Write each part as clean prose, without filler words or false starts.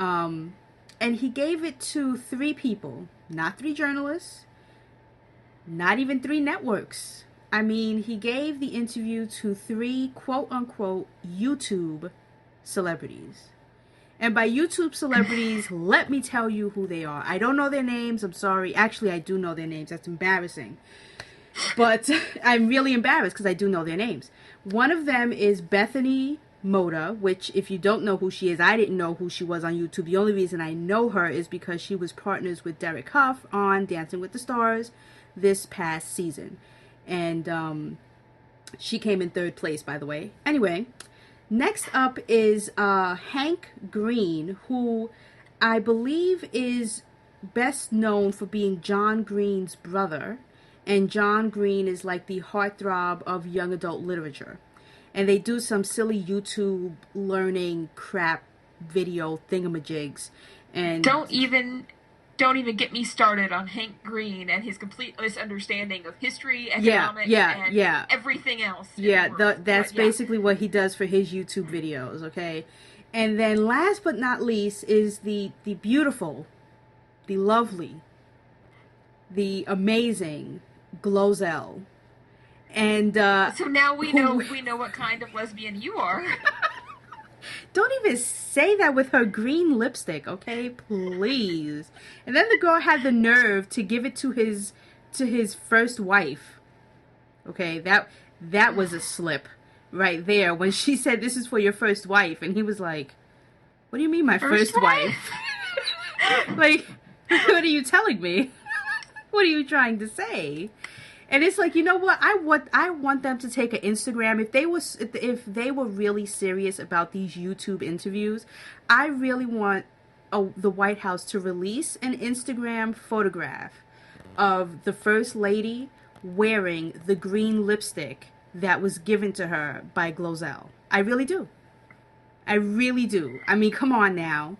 And he gave it to 3 people, not 3 journalists, not even 3 networks. I mean, he gave the interview to 3 quote-unquote YouTube celebrities. And by YouTube celebrities, let me tell you who they are. I don't know their names. I'm sorry. Actually, I do know their names. That's embarrassing. But I'm really embarrassed because I do know their names. One of them is Bethany Moda, which if you don't know who she is, I didn't know who she was on YouTube. The only reason I know her is because she was partners with Derek Huff on Dancing with the Stars this past season. And she came in 3rd place, by the way. Anyway, next up is Hank Green, who I believe is best known for being John Green's brother. And John Green is like the heartthrob of young adult literature. And they do some silly YouTube learning crap video thingamajigs. And don't even get me started on Hank Green and his complete misunderstanding of history, economics, and everything else. That's basically what he does for his YouTube videos, okay? And then last but not least is the beautiful, the lovely, the amazing Glozell. And so now we know what kind of lesbian you are. Don't even say that with her green lipstick, okay? Please. And then the girl had the nerve to give it to his first wife. Okay, that was a slip right there when she said this is for your first wife, and he was like, "What do you mean my first wife?" Like, what are you telling me? What are you trying to say? And it's like, you know what? I want them to take an Instagram. If they were really serious about these YouTube interviews, I really want the White House to release an Instagram photograph of the First Lady wearing the green lipstick that was given to her by Glozell. I really do. I really do. I mean, come on now.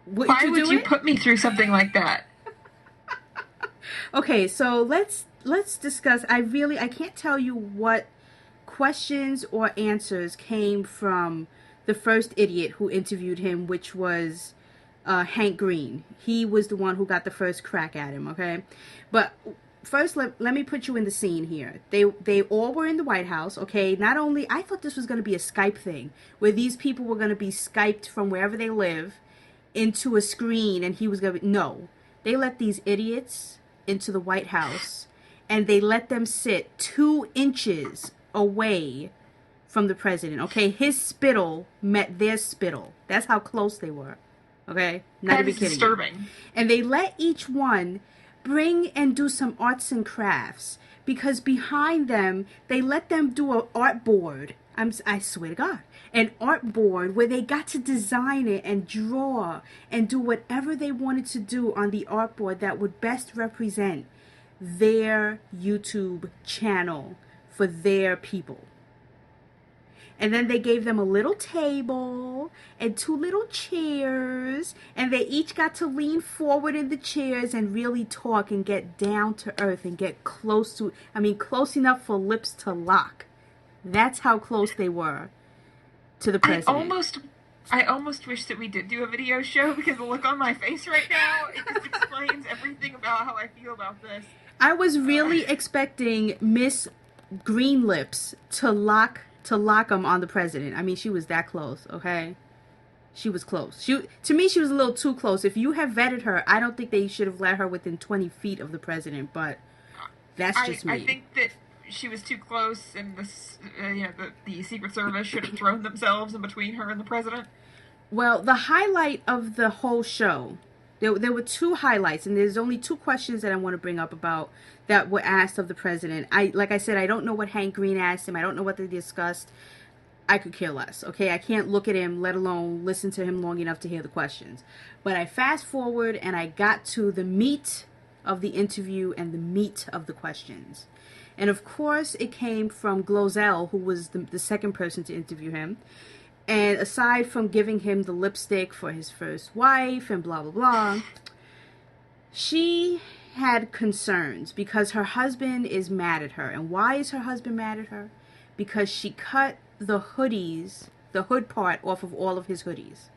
Why would you put me through something like that? Okay, so let's discuss. I can't tell you what questions or answers came from the first idiot who interviewed him, which was Hank Green. He was the one who got the first crack at him, okay? But first, let me put you in the scene here. They all were in the White House, okay? Not only, I thought this was going to be a Skype thing, where these people were going to be Skyped from wherever they live into a screen, and he was going to be, no. They let these idiots into the White House, and they let them sit 2 inches away from the president, okay? His spittle met their spittle. That's how close they were, okay? Not even kidding. Disturbing. And they let each one bring and do some arts and crafts, because behind them, they let them do an art board. I swear to God, an art board where they got to design it and draw and do whatever they wanted to do on the art board that would best represent their YouTube channel for their people. And then they gave them a little table and 2 little chairs, and they each got to lean forward in the chairs and really talk and get down to earth and get close enough for lips to lock. That's how close they were to the president. I almost wish that we did do a video show, because the look on my face right now, it just explains everything about how I feel about this. I was really expecting Miss Green Lips to lock them on the president. I mean, she was that close, okay? She was close. To me, she was a little too close. If you have vetted her, I don't think they should have let her within 20 feet of the president, but that's just me. I think that she was too close, and the Secret Service should have thrown themselves in between her and the president. Well, the highlight of the whole show, there were 2 highlights, and there's only 2 questions that I want to bring up about that were asked of the president. Like I said, I don't know what Hank Green asked him. I don't know what they discussed. I could care less, okay? I can't look at him, let alone listen to him long enough to hear the questions. But I fast forward, and I got to the meat of the interview and the meat of the questions. And of course, it came from Glozell, who was the second person to interview him. And aside from giving him the lipstick for his first wife and blah, blah, blah, she had concerns because her husband is mad at her. And why is her husband mad at her? Because she cut the hood part off of all of his hoodies.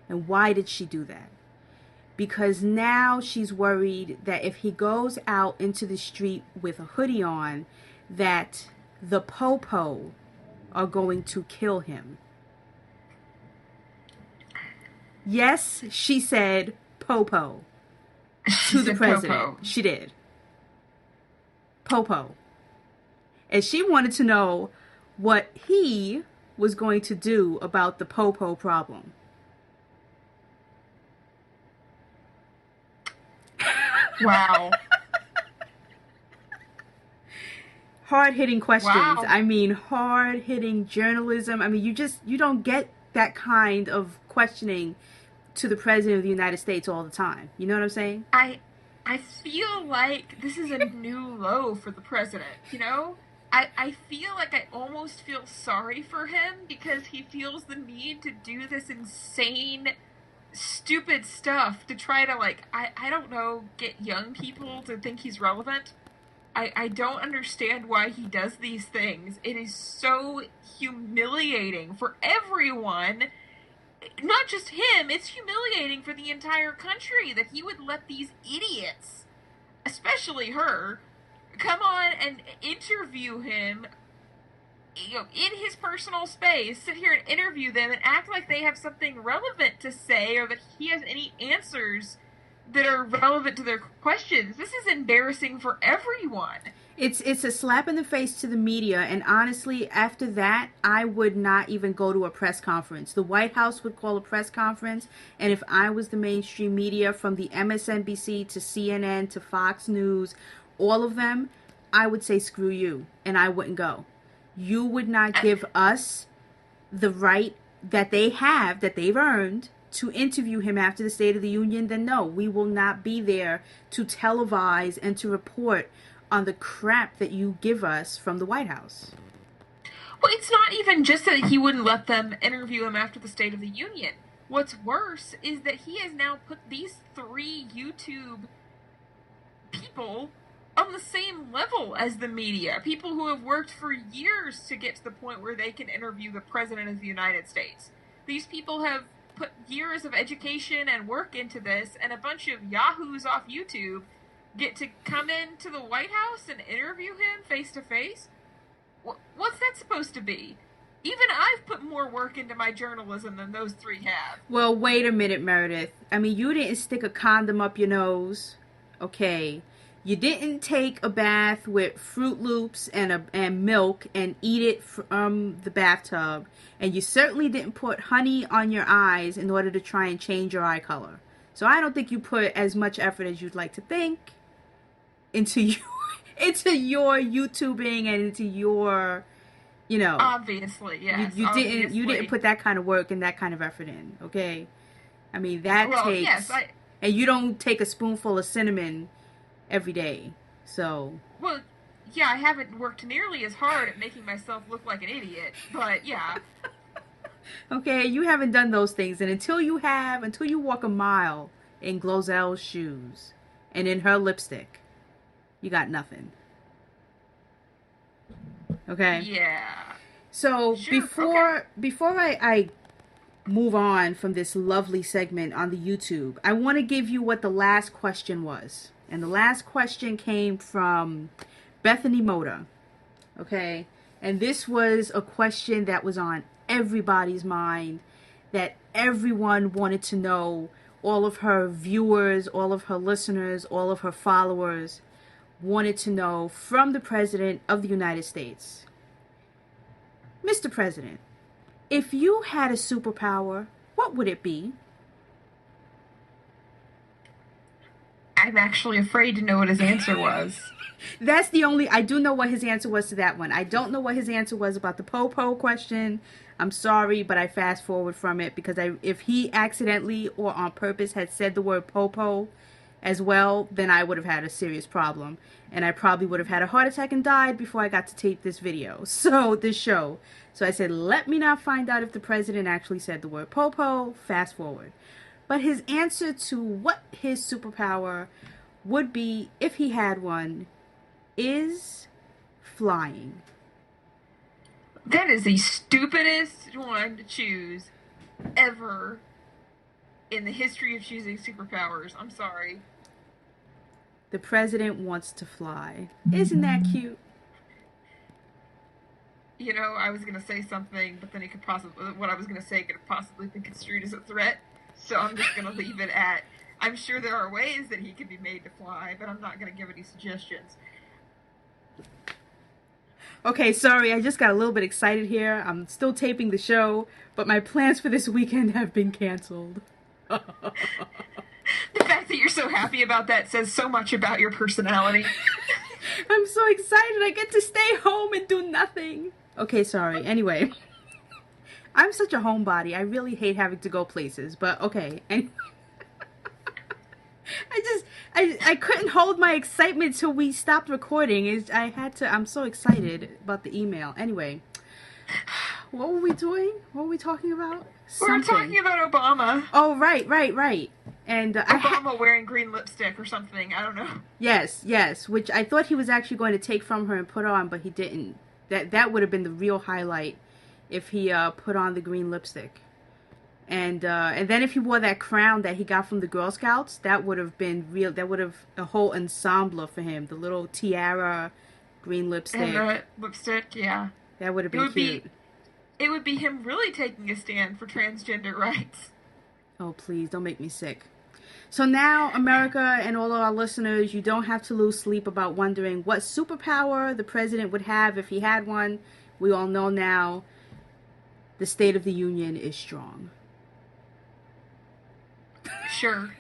And why did she do that? Because now she's worried that if he goes out into the street with a hoodie on, that the po-po are going to kill him. Yes, she said po-po to the president. Po-po. She did. Po-po. And she wanted to know what he was going to do about the po-po problem. Wow. Hard-hitting questions. Wow. I mean, hard-hitting journalism. I mean, you don't get that kind of questioning to the president of the United States all the time. You know what I'm saying? I feel like this is a new low for the president, you know? I feel like I almost feel sorry for him because he feels the need to do this insane, stupid stuff to try to, like, I don't know, get young people to think he's relevant. I don't understand why he does these things. It is so humiliating for everyone. Not just him, it's humiliating for the entire country that he would let these idiots, especially her, come on and interview him, you know, in his personal space, sit here and interview them and act like they have something relevant to say or that he has any answers that are relevant to their questions. This is embarrassing for everyone. It's a slap in the face to the media, and honestly, after that, I would not even go to a press conference. The White House would call a press conference, and if I was the mainstream media, from the MSNBC to CNN to Fox News, all of them, I would say screw you, and I wouldn't go. You would not give us the right that they have, that they've earned, to interview him after the State of the Union. Then no, we will not be there to televise and to report on the crap that you give us from the White House. Well, it's not even just that he wouldn't let them interview him after the State of the Union. What's worse is that he has now put these 3 YouTube people on the same level as the media. People who have worked for years to get to the point where they can interview the President of the United States. These people have put years of education and work into this, and a bunch of yahoos off YouTube get to come into the White House and interview him face to face? What's that supposed to be? Even I've put more work into my journalism than those 3 have. Well, wait a minute, Meredith. I mean, you didn't stick a condom up your nose, okay? You didn't take a bath with Fruit Loops and milk and eat it from the bathtub. And you certainly didn't put honey on your eyes in order to try and change your eye color. So I don't think you put as much effort as you'd like to think into your YouTubing and into your, you know. Obviously, yes. You didn't put that kind of work and that kind of effort in, okay? I mean, that takes... Yes, and you don't take a spoonful of cinnamon every day, so... Well, yeah, I haven't worked nearly as hard at making myself look like an idiot, but yeah. Okay, you haven't done those things, and until you walk a mile in Glozelle's shoes and in her lipstick, you got nothing. Okay? Yeah. So, sure, before I move on from this lovely segment on the YouTube, I want to give you what the last question was. And the last question came from Bethany Moda. Okay? And this was a question that was on everybody's mind, that everyone wanted to know. All of her viewers, all of her listeners, all of her followers wanted to know from the President of the United States. Mr. President, if you had a superpower, what would it be? I'm actually afraid to know what his answer was. That's the only... I do know what his answer was to that one. I don't know what his answer was about the po-po question. I'm sorry, but I fast forward from it because if he accidentally or on purpose had said the word po-po as well, then I would have had a serious problem. And I probably would have had a heart attack and died before I got to tape this video. So, this show. So I said, let me not find out if the president actually said the word po-po. Fast forward. But his answer to what his superpower would be, if he had one, is flying. That is the stupidest one to choose ever. in the history of choosing superpowers. I'm sorry. The president wants to fly. Isn't that cute? You know, I was gonna say something, but then it could possibly what I was gonna say could have possibly been construed as a threat. So I'm just gonna leave it at. I'm sure there are ways that he could be made to fly, but I'm not gonna give any suggestions. Okay, sorry, I just got a little bit excited here. I'm still taping the show, but my plans for this weekend have been canceled. The fact that you're so happy about that says so much about your personality. I'm so excited. I get to stay home and do nothing. Okay, sorry. Anyway, I'm such a homebody. I really hate having to go places, but okay. And I couldn't hold my excitement till we stopped recording. I'm so excited about the email. Anyway, what were we doing? What were we talking about? We were talking about Obama. Oh, right. And Obama wearing green lipstick or something. I don't know. Yes. Which I thought he was actually going to take from her and put on, but he didn't. That would have been the real highlight if he put on the green lipstick. And then if he wore that crown that he got from the Girl Scouts, that would have been real. That would have a whole ensemble for him. The little tiara, green lipstick. And the lipstick, yeah. That would have been cute. It would be him really taking a stand for transgender rights. Oh, please, don't make me sick. So now, America and all of our listeners, you don't have to lose sleep about wondering what superpower the president would have if he had one. We all know now the State of the Union is strong. Sure.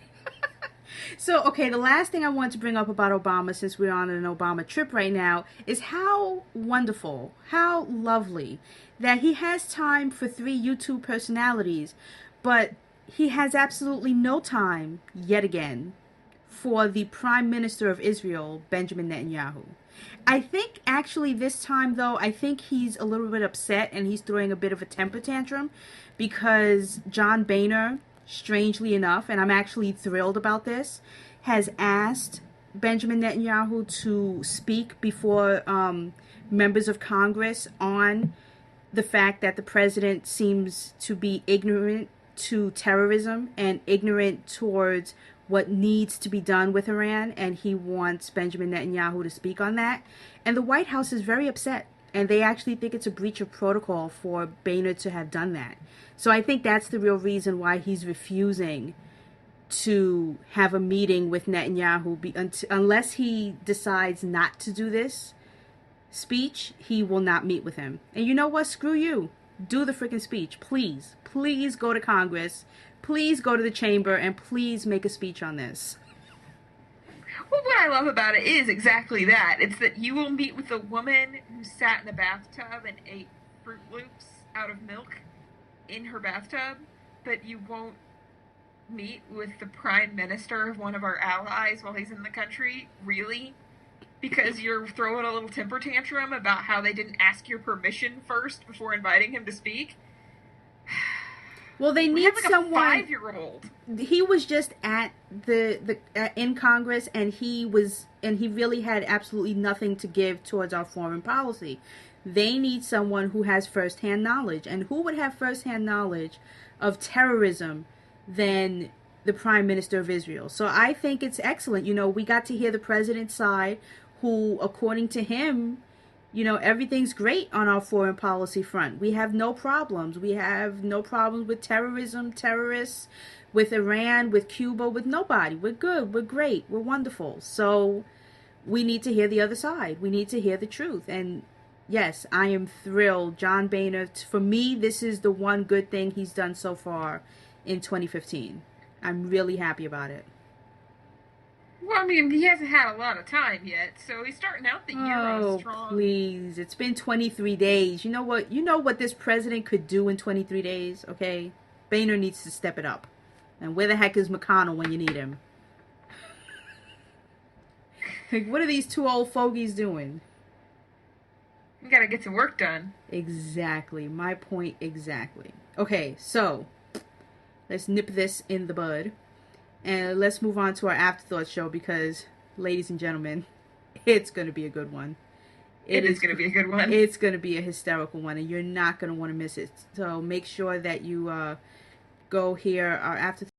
So, okay, the last thing I want to bring up about Obama, since we're on an Obama trip right now, is how wonderful, how lovely that he has time for 3 YouTube personalities, but he has absolutely no time, yet again, for the Prime Minister of Israel, Benjamin Netanyahu. I think actually this time, though, I think he's a little bit upset and he's throwing a bit of a temper tantrum because John Boehner, strangely enough, and I'm actually thrilled about this, has asked Benjamin Netanyahu to speak before members of Congress on the fact that the president seems to be ignorant to terrorism and ignorant towards what needs to be done with Iran, and he wants Benjamin Netanyahu to speak on that. And the White House is very upset, and they actually think it's a breach of protocol for Boehner to have done that. So I think that's the real reason why he's refusing to have a meeting with Netanyahu. Unless he decides not to do this speech, he will not meet with him. And you know what? Screw you. Do the freaking speech. Please. Please go to Congress. Please go to the chamber and please make a speech on this. Well, what I love about it is exactly that. It's that you will meet with a woman who sat in a bathtub and ate Fruit Loops out of milk in her bathtub, but you won't meet with the prime minister of one of our allies while he's in the country. Really? Because you're throwing a little temper tantrum about how they didn't ask your permission first before inviting him to speak? Well, they need someone. A 5-year-old. He was just at in Congress, and he really had absolutely nothing to give towards our foreign policy. They need someone who has firsthand knowledge, and who would have firsthand knowledge of terrorism than the Prime Minister of Israel? So I think it's excellent. You know, we got to hear the president's side, who, according to him, you know, everything's great on our foreign policy front. We have no problems. We have no problems with terrorism, terrorists, with Iran, with Cuba, with nobody. We're good. We're great. We're wonderful. So we need to hear the other side. We need to hear the truth. And yes, I am thrilled. John Boehner, for me, this is the one good thing he's done so far in 2015. I'm really happy about it. Well, I mean, he hasn't had a lot of time yet, so he's starting out the year on strong. Oh, please. It's been 23 days. You know what? You know what this president could do in 23 days, okay? Boehner needs to step it up. And where the heck is McConnell when you need him? Like, what are these 2 old fogies doing? You gotta get some work done. Exactly. My point exactly. Okay, so let's nip this in the bud. And let's move on to our afterthought show because, ladies and gentlemen, it's going to be a good one. It is going to be a good one. It's going to be a hysterical one, and you're not going to want to miss it. So make sure that you go hear our afterthought.